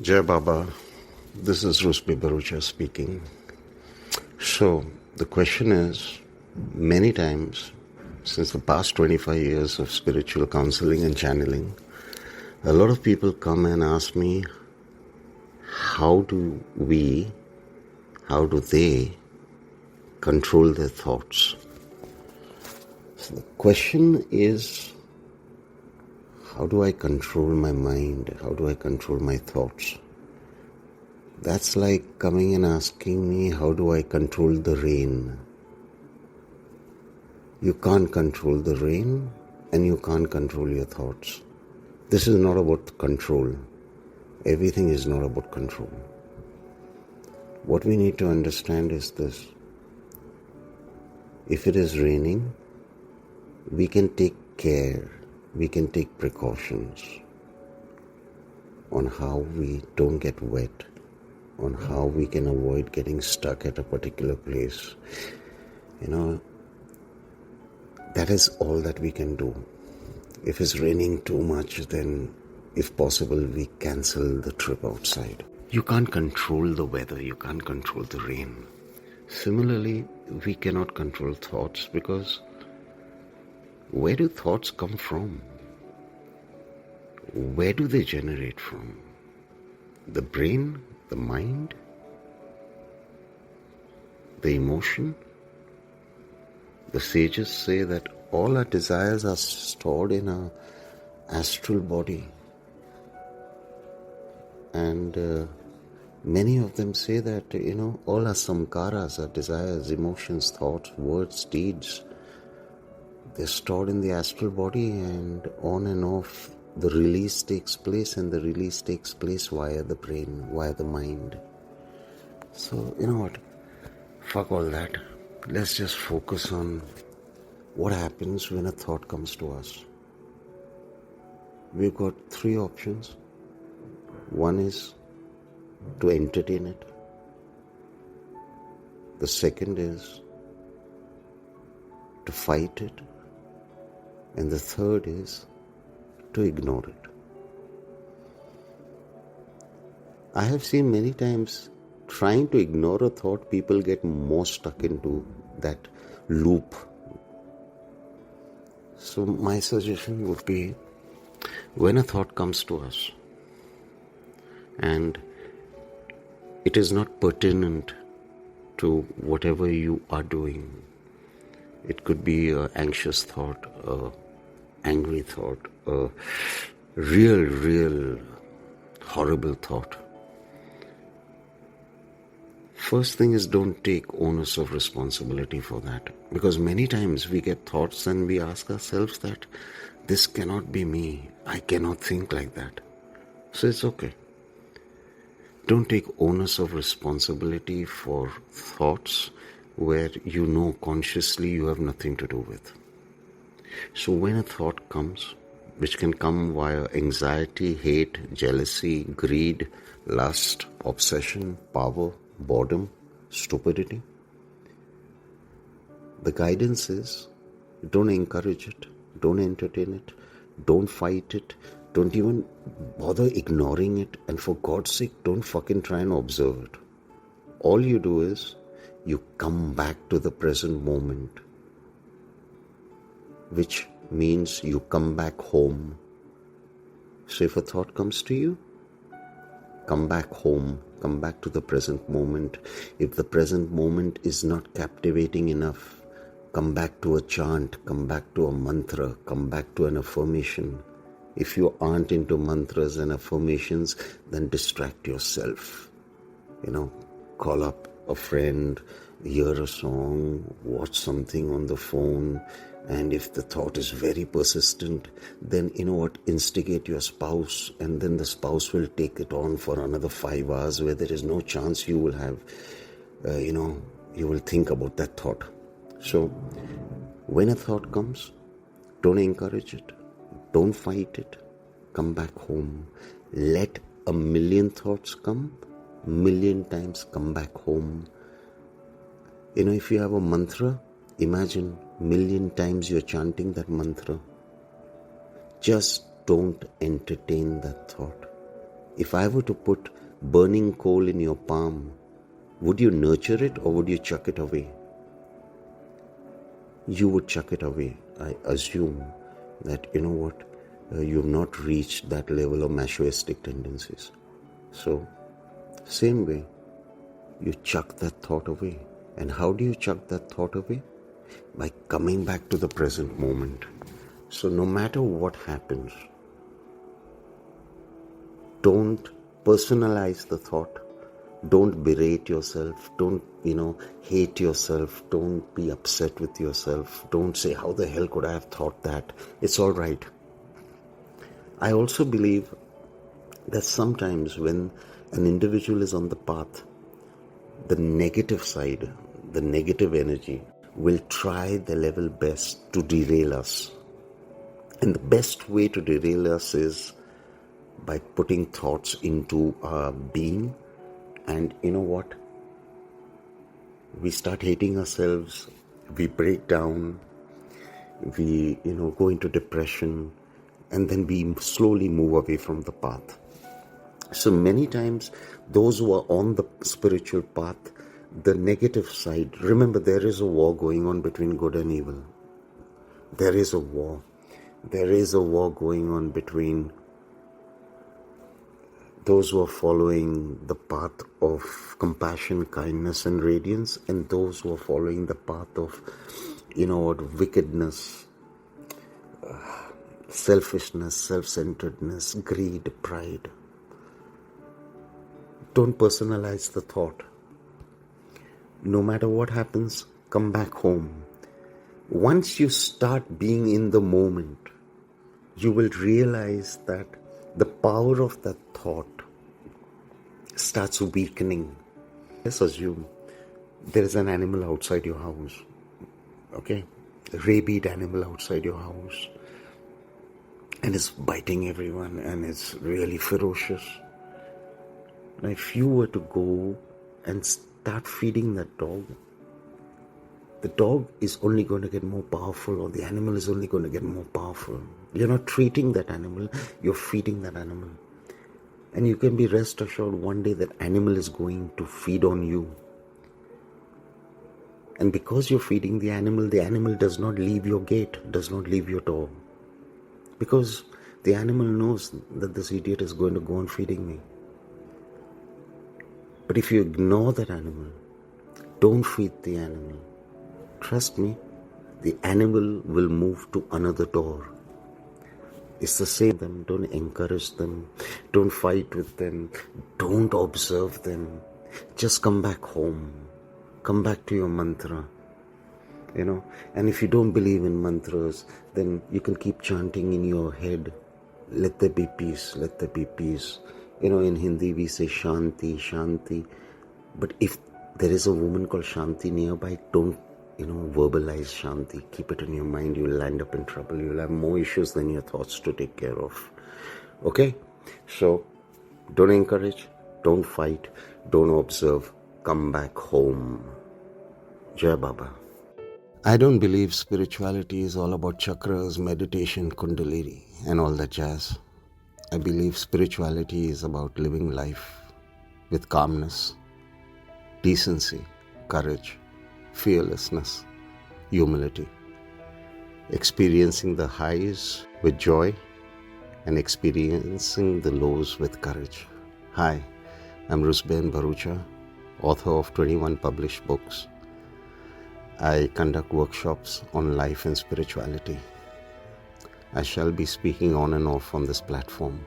Jai Baba, this is RUZBEH.N.BHARUCHA speaking. So, the question is, many times, since the past 25 years of spiritual counseling and channeling, a lot of people come and ask me, how do they control their thoughts? So the question is, how do I control my mind? How do I control my thoughts? That's like coming and asking me, how do I control the rain? You can't control the rain and you can't control your thoughts. This is not about control. Everything is not about control. What we need to understand is this. If it is raining, we can take care, we can take precautions on how we don't get wet, on how we can avoid getting stuck at a particular place. That is all that we can do. If it's raining too much, then if possible, we cancel the trip outside. You can't control the weather, you can't control the rain. Similarly, we cannot control thoughts, because where do thoughts come from? Where do they generate from? The brain, the mind, the emotion? The sages say that all our desires are stored in our astral body. And many of them say that, all our samkaras, our desires, emotions, thoughts, words, deeds, they're stored in the astral body, and on and off the release takes place, and the release takes place via the brain, via the mind. So, you know what? Fuck all that. Let's just focus on what happens when a thought comes to us. We've got three options. One is to entertain it. The second is to fight it. And the third is to ignore it. I have seen many times trying to ignore a thought, people get more stuck into that loop. So my suggestion would be, when a thought comes to us and it is not pertinent to whatever you are doing, it could be an anxious thought, an angry thought, a real horrible thought. First thing is, don't take onus of responsibility for that. Because many times we get thoughts and we ask ourselves that this cannot be me. I cannot think like that. So it's okay. Don't take onus of responsibility for thoughts where you know consciously you have nothing to do with. So when a thought comes, which can come via anxiety, hate, jealousy, greed, lust, obsession, power, boredom, stupidity, the guidance is, don't encourage it, don't entertain it, don't fight it, don't even bother ignoring it, and for God's sake, don't fucking try and observe it. All you do is, you come back to the present moment, which means you come back home. So if a thought comes to you, come back home, come back to the present moment. If the present moment is not captivating enough, come back to a chant, come back to a mantra, come back to an affirmation. If you aren't into mantras and affirmations, then distract yourself. Call up a friend, hear a song, watch something on the phone, and if the thought is very persistent, then instigate your spouse, and then the spouse will take it on for another 5 hours where there is no chance you will have, you will think about that thought. So, when a thought comes, don't encourage it, don't fight it, come back home. Let 1,000,000 thoughts come, 1,000,000 times come back home. If you have a mantra, imagine 1,000,000 times you're chanting that mantra. Just don't entertain that thought. If I were to put burning coal in your palm, would you nurture it or would you chuck it away? You would chuck it away. I assume that, you've not reached that level of masochistic tendencies. So, same way, you chuck that thought away. And how do you chuck that thought away? By coming back to the present moment. So no matter what happens, don't personalize the thought. Don't berate yourself. Don't, hate yourself. Don't be upset with yourself. Don't say, how the hell could I have thought that? It's all right. I also believe that sometimes when an individual is on the path, the negative side, the negative energy will try their level best to derail us. And the best way to derail us is by putting thoughts into our being. And you know what? We start hating ourselves, we break down, we, go into depression, and then we slowly move away from the path. So many times, those who are on the spiritual path, the negative side, remember there is a war going on between good and evil. There is a war. There is a war going on between those who are following the path of compassion, kindness and radiance, and those who are following the path of, wickedness, selfishness, self-centeredness, greed, pride. Don't personalize the thought. No matter what happens, come back home. Once you start being in the moment, you will realize that the power of that thought starts weakening. Let's assume there is an animal outside your house, okay? A rabid animal outside your house, and it's biting everyone and it's really ferocious. Now, if you were to go and start feeding that dog, the dog is only going to get more powerful, or the animal is only going to get more powerful. You're not treating that animal, you're feeding that animal. And you can be rest assured one day that animal is going to feed on you. And because you're feeding the animal does not leave your gate, does not leave your door. Because the animal knows that this idiot is going to go on feeding me. But if you ignore that animal, don't feed the animal, trust me, the animal will move to another door. It's the same. Don't encourage them. Don't fight with them. Don't observe them. Just come back home. Come back to your mantra. And if you don't believe in mantras, then you can keep chanting in your head, let there be peace, let there be peace. In Hindi we say Shanti, Shanti. But if there is a woman called Shanti nearby, don't verbalize Shanti. Keep it in your mind. You'll land up in trouble. You'll have more issues than your thoughts to take care of. Okay? So, don't encourage, don't fight, don't observe. Come back home. Jai Baba. I don't believe spirituality is all about chakras, meditation, kundalini, and all that jazz. I believe spirituality is about living life with calmness, decency, courage, fearlessness, humility, experiencing the highs with joy and experiencing the lows with courage. Hi, I'm RUZBEH.N.BHARUCHA, author of 21 published books. I conduct workshops on life and spirituality. I shall be speaking on and off on this platform.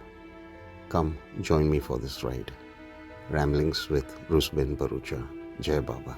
Come, join me for this ride. Ramblings with RUZBEH.N.BHARUCHA. Jai Baba.